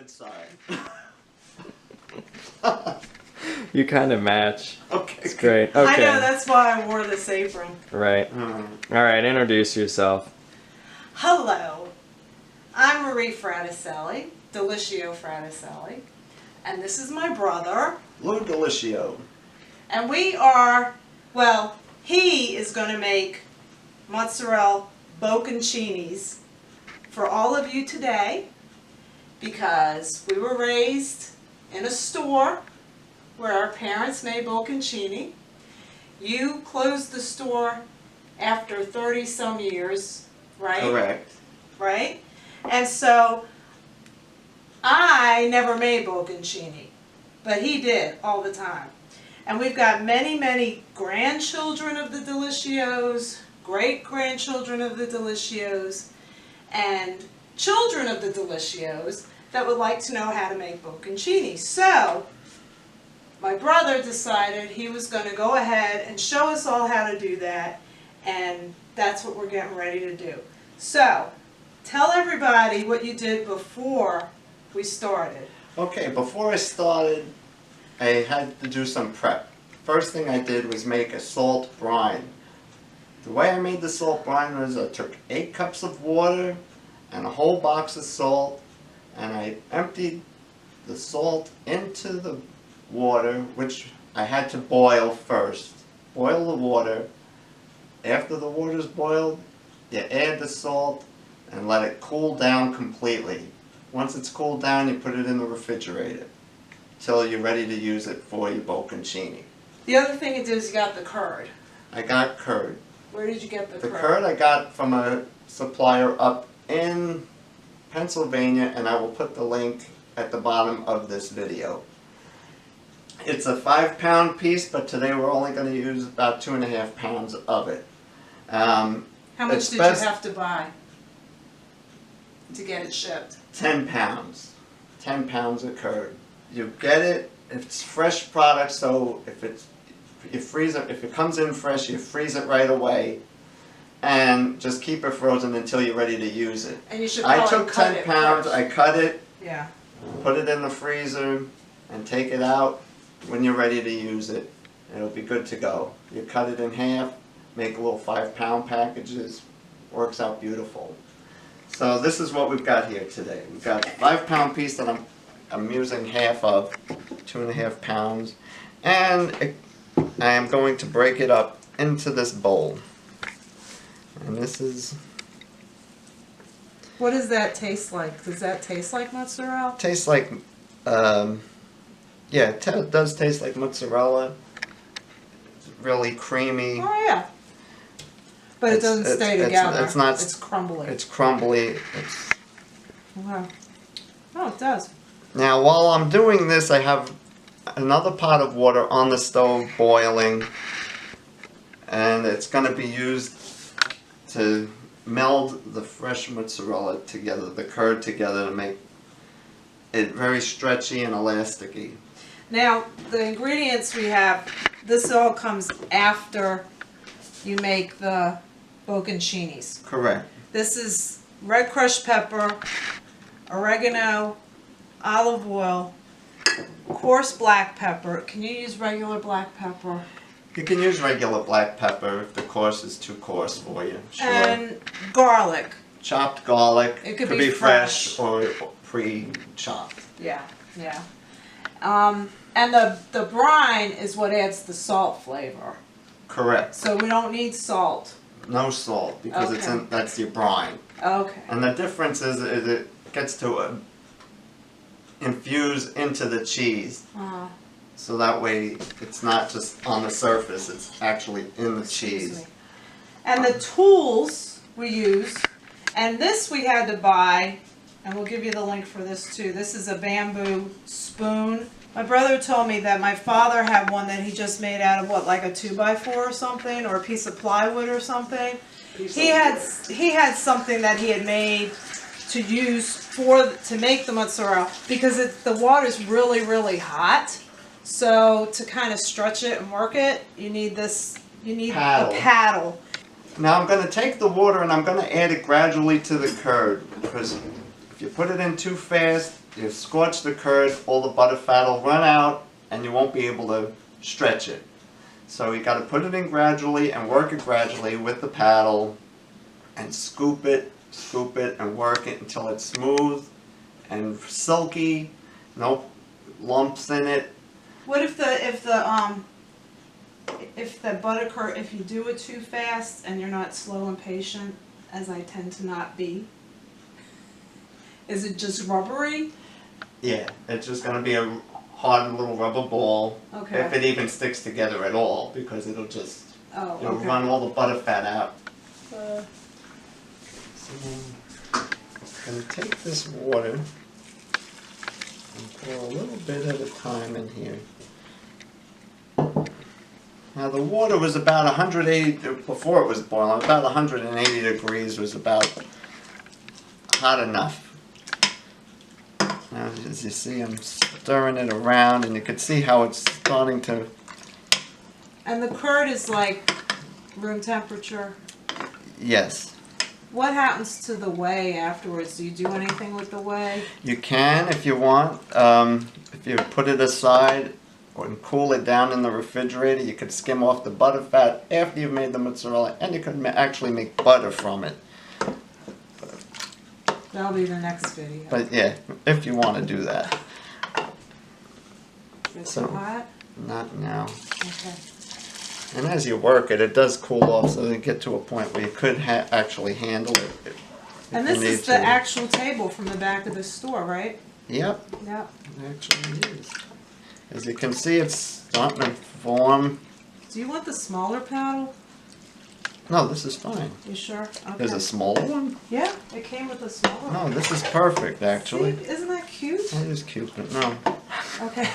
good side. You kind of match. Okay. It's great. Okay. I know, that's why I wore this apron. Right. Alright, introduce yourself. Hello, I'm Marie Fraticelli, Delicio Fraticelli, and this is my brother. Lou Delicio. And we are, well, he is going to make mozzarella bocconcinis for all of you today because we were raised in a store where our parents made bocconcini. You closed the store after 30 some years, right? Correct. Right? And so I never made bocconcini, but he did all the time. And we've got many, many grandchildren of the Delicios, great-grandchildren of the Delicios, and children of the Delicios that would like to know how to make bocconcini. So my brother decided he was going to go ahead and show us all how to do that, and that's what we're getting ready to do. So tell everybody what you did before we started. Okay, before I started, I had to do some prep. First thing I did was make a salt brine. The way I made the salt brine was I took 8 cups of water and a whole box of salt, and I emptied the salt into the water, which I had to boil first. Boil the water. After the water's boiled, you add the salt and let it cool down completely. Once it's cooled down, you put it in the refrigerator till you're ready to use it for your bocconcini. The other thing you did is you got the curd. I got curd. Where did you get the curd? The curd I got from a supplier up in Pennsylvania, and I will put the link at the bottom of this video. It's a 5-pound piece, but today we're only going to use about 2.5 pounds of it. How much did you have to buy to get it shipped? 10 pounds. 10 pounds of curd. You get it, it's fresh product, so if it comes in fresh, you freeze it right away and just keep it frozen until you're ready to use it. And you should I probably took cut 10 it pounds, first. I cut it, Yeah. put it in the freezer, and take it out when you're ready to use it. It'll be good to go. You cut it in half, make little 5-pound packages, works out beautiful. So this is what we've got here today. We've got a 5-pound piece that I'm using half of, 2.5 pounds, and I am going to break it up into this bowl. And this is... What does that taste like? Does that taste like mozzarella? Tastes like, yeah, it does taste like mozzarella. It's really creamy. Oh yeah. But it doesn't stay together. It's not. It's crumbly. It's crumbly. It's... Wow. Oh, it does. Now, while I'm doing this, I have another pot of water on the stove boiling, and it's going to be used to meld the fresh mozzarella together, the curd together, to make it very stretchy and elasticy. Now, the ingredients we have, this all comes after you make the bocconcinis. Correct. This is red crushed pepper, oregano, olive oil, coarse black pepper. Can you use regular black pepper? You can use regular black pepper if the coarse is too coarse for you. Sure. And garlic. Chopped garlic. It could be be fresh fresh. or pre-chopped. Yeah, yeah. And the brine is what adds the salt flavor. Correct. So we don't need salt. No salt because Okay. that's your brine. Okay. And the difference is it gets to infuse into the cheese. So that way it's not just on the surface, it's actually in the cheese. And the tools we use, and this we had to buy, and we'll give you the link for this too. This is a bamboo spoon. My brother told me that my father had one that he just made out of what, like a 2x4 or something, or a piece of plywood or something. He had something that he had made to use to make the mozzarella because the water's really, really hot. So to kind of stretch it and work it, you need this. You need a paddle. Now I'm going to take the water and I'm going to add it gradually to the curd because If you put it in too fast, you scorch the curd, all the butter fat will run out, and you won't be able to stretch it. So you got to put it in gradually and work it gradually with the paddle, and scoop it, and work it until it's smooth and silky, no lumps in it. What if the butter curd, if you do it too fast and you're not slow and patient, as I tend to not be, is it just rubbery? Yeah, it's just going to be a hard little rubber ball, Okay. if it even sticks together at all, because it'll just Oh, you'll okay. run all the butter fat out. Uh, So I'm going to take this water and pour a little bit at a time in here. Now the water was about 180, before it was boiling, about 180 degrees was about hot enough. Now as you see, I'm stirring it around, and you can see how it's starting to, and the curd is like room temperature. yes. What happens to the whey afterwards? Do you do anything with the whey? You can if you want. If you put it aside and cool it down in the refrigerator, you could skim off the butter fat after you've made the mozzarella, and you could actually make butter from it. That'll be the next video. But yeah, if you want to do that. It's so- too hot? Not now. Okay. And as you work it, it does cool off, so you get to a point where you could actually handle it. if And you this need is the to. actual table from the back of the store, right? Yep, Yep. it actually is. As you can see, it's starting to form. Do you want the smaller paddle? No, this is fine. You sure? Okay. There's a smaller one? Yeah, it came with a smaller No, one. this is perfect, actually. See, isn't that cute? That is cute, but no. Okay.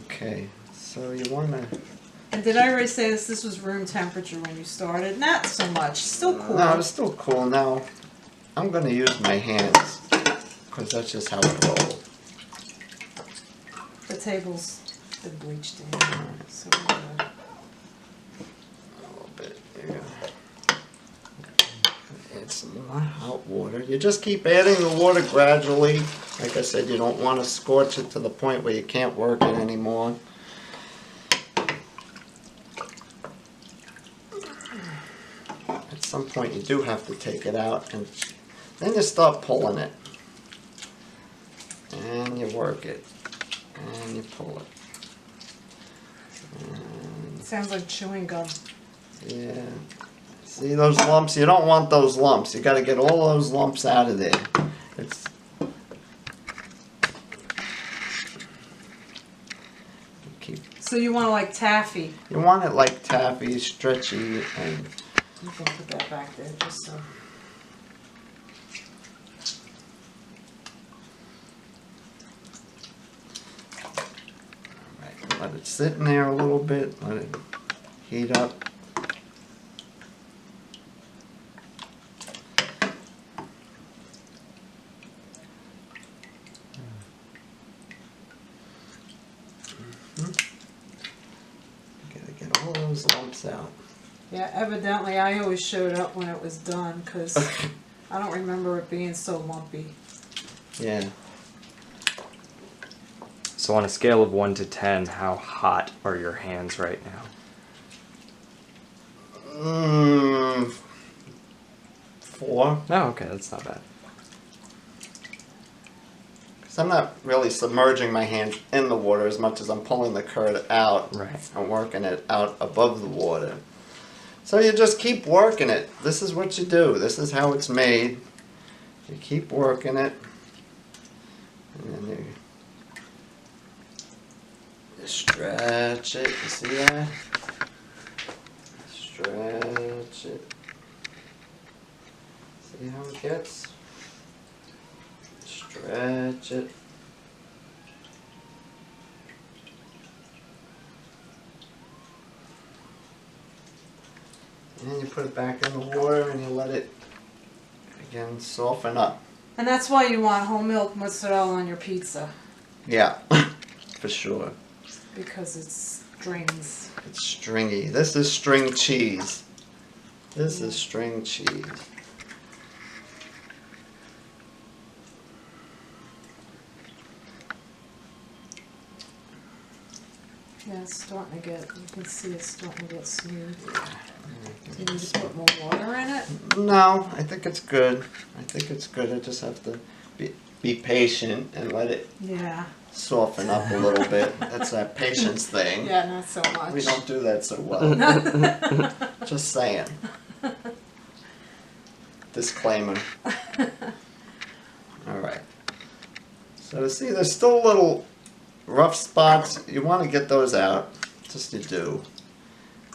Okay, so you want to... And did I already say this was room temperature when you started? Not so much. Still cool. No, it's still cool. Now, I'm going to use my hands, because that's just how it rolls. The table's been bleached in. So we're good. A little bit here. Add some more hot water. You just keep adding the water gradually. Like I said, you don't want to scorch it to the point where you can't work it anymore. At some point you do have to take it out, and then you start pulling it. And you work it. And you pull it. And Sounds like chewing gum. yeah. See those lumps? You don't want those lumps. You got to get all those lumps out of there. It's keep. So you want to like taffy. You want it like taffy, stretchy, and You can put that back there just so. right, let it sit in there a little bit. Let it heat up. Gotta get all those lumps out. Yeah, evidently I always showed up when it was done because I don't remember it being so lumpy. Yeah. So on a scale of 1 to 10, how hot are your hands right now? 4. Oh, okay, that's not bad. Because I'm not really submerging my hand in the water as much as I'm pulling the curd out Right. and working it out above the water. So you just keep working it. This is what you do. This is how it's made. You keep working it. And then you stretch it. You see that? Stretch it. See how it gets? Stretch it. And you put it back in the water and you let it, again, soften up. And that's why you want whole milk mozzarella on your pizza, Yeah, for sure. because it strings. It's stringy. This is string cheese. This is string cheese. Yeah, it's starting to get, you can see it's starting to get smooth. Do you need to put more water in it? No, I think it's good. I just have to be patient and let it Yeah. soften up a little bit. That's that patience thing. Yeah, not so much. We don't do that so well. Just saying. Disclaimer. Alright. So see, there's still little rough spots. You want to get those out. Just you do.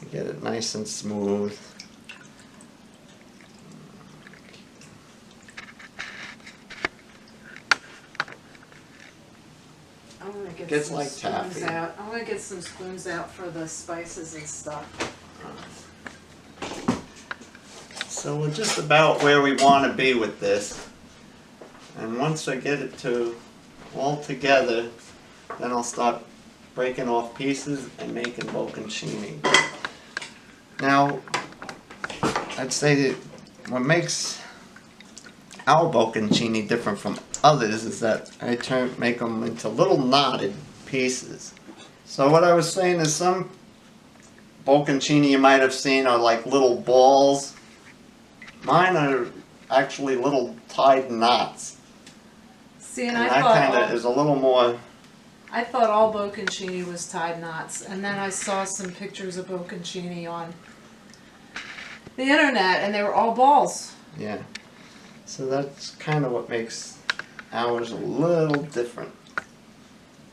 You get it nice and smooth. I'm gonna get Gets some like spoons taffy. out. I'm gonna get some spoons out for the spices and stuff. So we're just about where we want to be with this. And once I get it to all together, then I'll start breaking off pieces and making bocconcini. Now, I'd say that what makes our bocconcini different from others is that I make them into little knotted pieces. So what I was saying is some bocconcini you might have seen are like little balls. Mine are actually little tied knots. See, And and that kind of is a little more. I thought all bocconcini was tied knots, and then I saw some pictures of bocconcini on the internet, and they were all balls. Yeah. So that's kind of what makes ours a little different.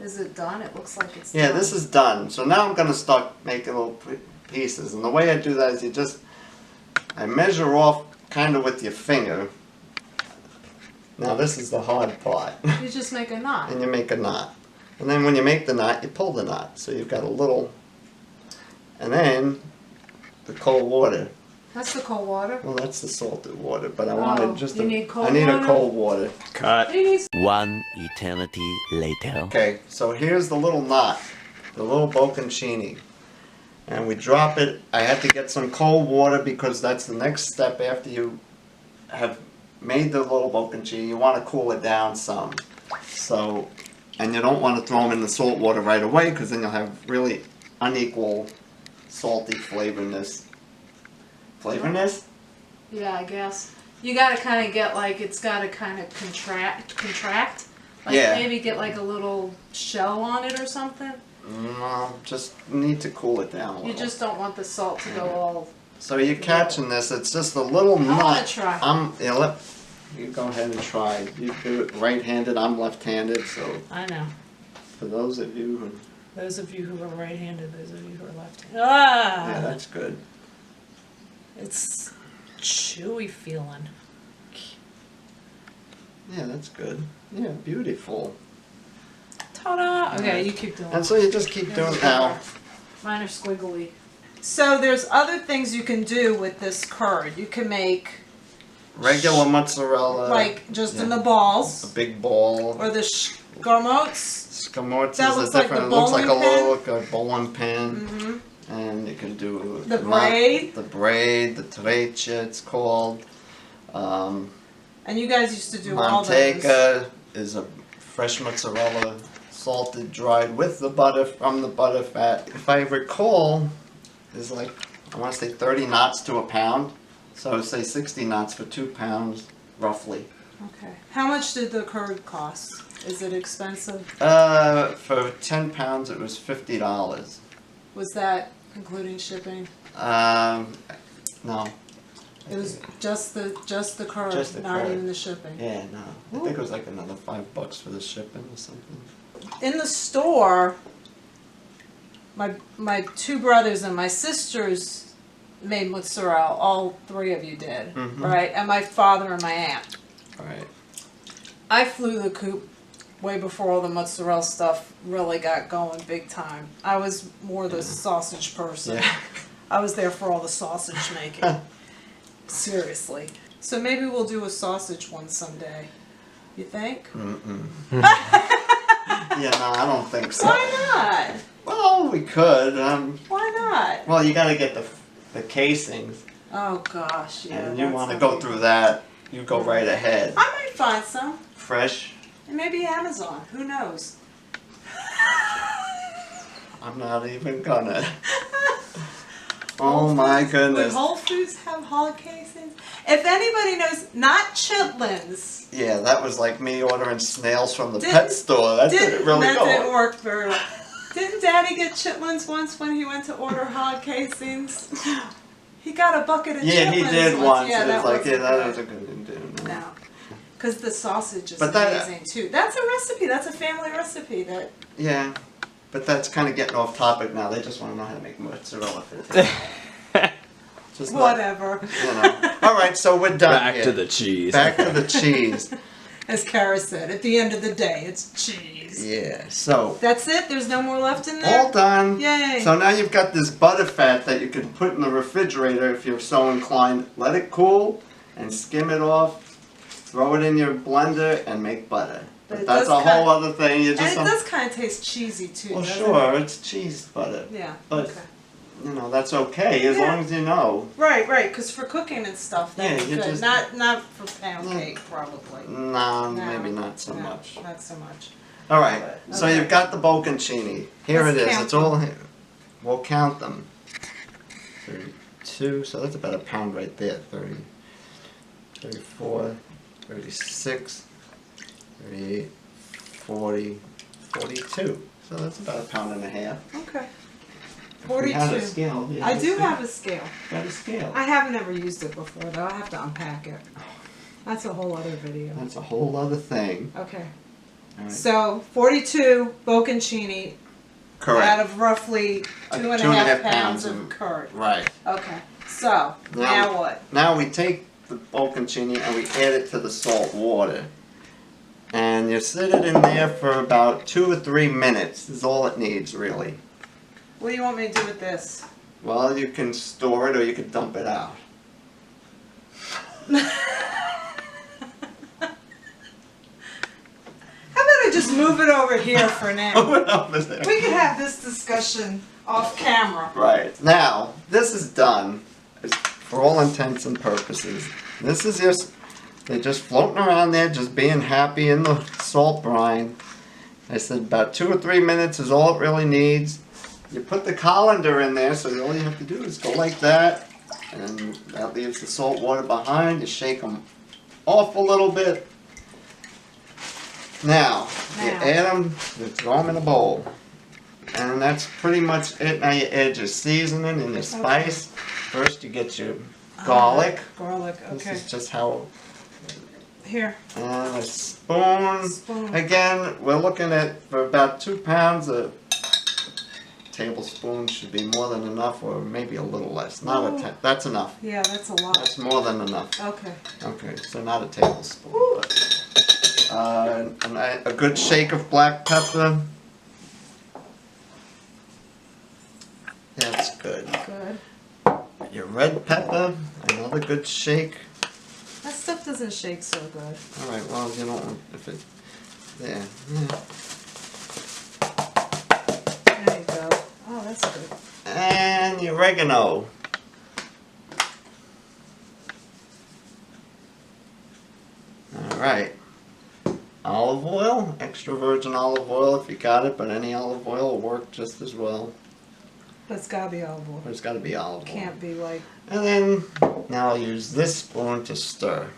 Is it done? It looks like it's Yeah, done. this is done. So now I'm going to start making little pieces. And the way I do that is I measure off kind of with your finger. Now this is the hard part. You just make a knot. And you make a knot. And then when you make the knot, you pull the knot. So you've got a little, and then the cold water. That's the cold water. Well, that's the salted water, but I wanted just you need cold I need water? a cold water. Cut. You need One eternity later. Okay, so here's the little knot, the little bocconcini. And we drop it. I had to get some cold water because that's the next step after you have made the little bocconcini. You want to cool it down some. So, and you don't want to throw them in the salt water right away because then you'll have really unequal salty flavorness. Flavorness? Yeah, I guess. You gotta kind of get like, it's gotta kind of contract. Like Yeah. maybe get like a little shell on it or something. No, just need to cool it down a little. You just don't want the salt to go all. So you're catching this, it's just a little knot. I wanna try. You go ahead and try. You do it right-handed, I'm left-handed, so I know. for those of you who... Those of you who are right-handed, those of you who are left-handed. Ah! Yeah, that's good. It's chewy feeling. Yeah, that's good. Yeah, beautiful. Ta-da! Okay, you keep doing And so you just keep doing now. Mine are squiggly. So there's other things you can do with this curd. You can make Regular mozzarella. like just in yeah. the balls, A big ball. or the scamots. Scamorza That is looks a like the different, it looks like a bowling little like a bowling pin. Mm-hmm. And you can do The braid. The braid, the treccia it's called. And you guys used to do all those. Manteca is a fresh mozzarella, salted, dried with the butter from the butter fat. If I recall, is like, I want to say 30 knots to a pound. So say 60 knots for 2 pounds, roughly. Okay. How much did the curd cost? Is it expensive? For 10 pounds it was $50. Was that including shipping? No. It was just the curd, Just the not curd. even the shipping. Yeah, no. I think it was like another $5 for the shipping or something. In the store, my two brothers and my sisters made mozzarella. All three of you did, Mhm. right? And my father and my aunt. Alright. I flew the coop way before all the mozzarella stuff really got going big time. I was more the sausage person. Yeah. I was there for all the sausage making. Seriously. So maybe we'll do a sausage one someday. You think? Mm-mm. Yeah, no, I don't think so. Why not? Well, we could. Why not? Well, you gotta get the casings, Oh gosh, yeah. and you that's want to the go big- through that. You go right ahead. I might find some. Fresh. And maybe Amazon. Who knows? I'm not even gonna. Oh my Would goodness. Whole Foods have hog casings? If anybody knows, not chitlins. Yeah, that was like me ordering snails from the pet store. That didn't really that go. didn't work very well. Didn't Daddy get chitlins once when he went to order hog casings? He got a bucket of chitlins. Yeah, he did once. Yeah, It's like, yeah, that was wasn't a good good. do. No. Because the sausage is But that- amazing too. That's a recipe. That's a family recipe. That Yeah, but that's kind of getting off topic now. They just want to know how to make mozzarella for Just not- whatever. you know. All right, so we're done Back here. to the cheese. Back to the cheese. As Kara said, at the end of the day, it's cheese. Yeah, so That's it? There's no more left in there? all done. Yay. So now you've got this butter fat that you can put in the refrigerator if you're so inclined. Let it cool and skim it off. Throw it in your blender and make butter. But But it that's does a whole kind- other thing. You And just it don't- does kind of taste cheesy too, Well, doesn't sure, it's cheese butter. it? Yeah, But- okay. You know, that's okay as Yeah. long as you know. Right, because for cooking and stuff, Yeah, that's you good. just- Not for pound Yeah. cake, probably. No, No, maybe not so no, much. Not so much. All right, But- so okay. you've got the Bocconcini. Here Let's it is. count It's all here. We'll count them. 32, so that's about a pound right there. 30, 34, 36, 38, 40, 42. So that's about a pound and a half. Okay. If we had a 42. scale, yeah, I let's do see. have a scale. Got a scale. I haven't ever used it before though. I have to unpack it. That's a whole other video. That's a whole other thing. Okay. All right. So 42 Bocconcini out Correct. of roughly Uh, 2.5 2.5 pounds pounds of of- curd. Right. Okay. So now what? Now we take the Bocconcini and we add it to the salt water. And you sit it in there for about 2 or 3 minutes is all it needs really. What do you want me to do with this? Well, you can store it or you can dump it out. How about I just move it over here for now? Over there. We can have this discussion off camera. Right. Now, this is done for all intents and purposes. This is just, they're just floating around there, just being happy in the salt brine. I said about 2 or 3 minutes is all it really needs. You put the colander in there, so all you have to do is go like that, and that leaves the salt water behind. You shake them off a little bit. Now, you Now. add them, you throw them in a bowl. And that's pretty much it. Now you add your seasoning and your spice. First you get your garlic. Garlic, okay. This is just how, Here. and a spoon. Spoon. Again, we're looking at, for about 2 pounds, a tablespoon should be more than enough, or maybe a little less. Not Ooh. a that's enough. Yeah, that's a lot. That's more than enough. Okay. Okay, so not a tablespoon. But, a good shake of black pepper. That's good. Good. Your red pepper, another good shake. That stuff doesn't shake so good. All right, well, you don't want, if it, there. Yeah. There you go. Oh, that's good. And your oregano. All right. Olive oil, extra virgin olive oil if you got it, but any olive oil will work just as well. But it's gotta be olive oil. But it's got to be olive oil. Can't be like, And then, now I'll use this spoon to stir.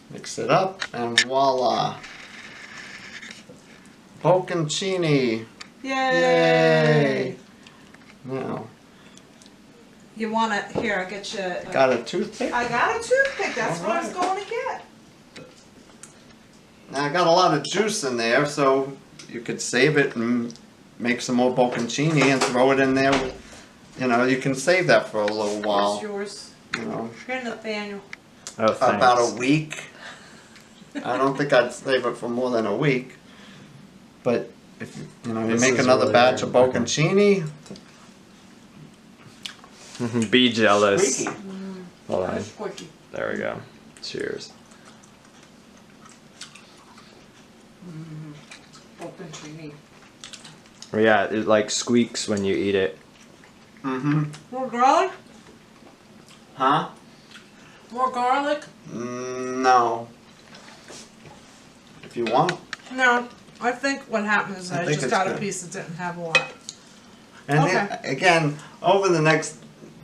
Mix it up, and voila. Bocconcini. yay! Yay! Now, You wanna, here, I get you. got a toothpick? I got a toothpick, that's what I was Alright. going to get. Now I got a lot of juice in there, so you could save it and make some more Bocconcini and throw it in there. You know, you can save that for a little Here's while. yours. You know, Here, Nathaniel. Oh, thanks. about a week. I don't think I'd save it for more than a week. But if you know, you This make is another really batch good. of Bocconcini. Be jealous. Squeaky. Hold on. That's quickie. There we go. Cheers. Bocconcini. Yeah, it like squeaks when you eat it. Mm-hmm. More garlic? Huh? More garlic? No. If you want. No. I think what happened is I I think just it's got a good. piece that didn't have a lot. And Okay. then, again, over the next,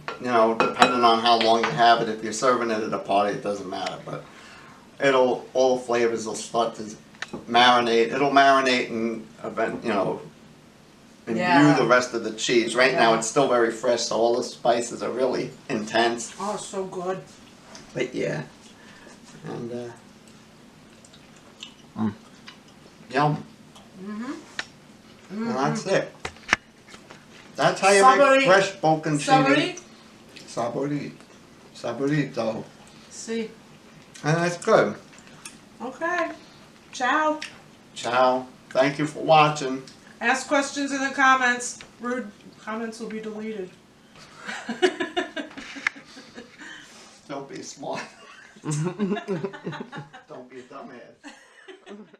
depending on how long you have it, if you're serving it at a party, it doesn't matter. But all the flavors will start to marinate. It'll marinate and Yeah. imbue the rest of the cheese. Right now, Yeah. it's still very fresh, so all the spices are really intense. Oh, so good. But yeah, and yum. And that's it. That's how you Sabori- make fresh bocconcini. Sabori? Saborito. See. And that's good. Okay. Ciao. Ciao. Thank you for watching. Ask questions in the comments. Rude comments will be deleted. Don't be smart. Don't be a dumbass.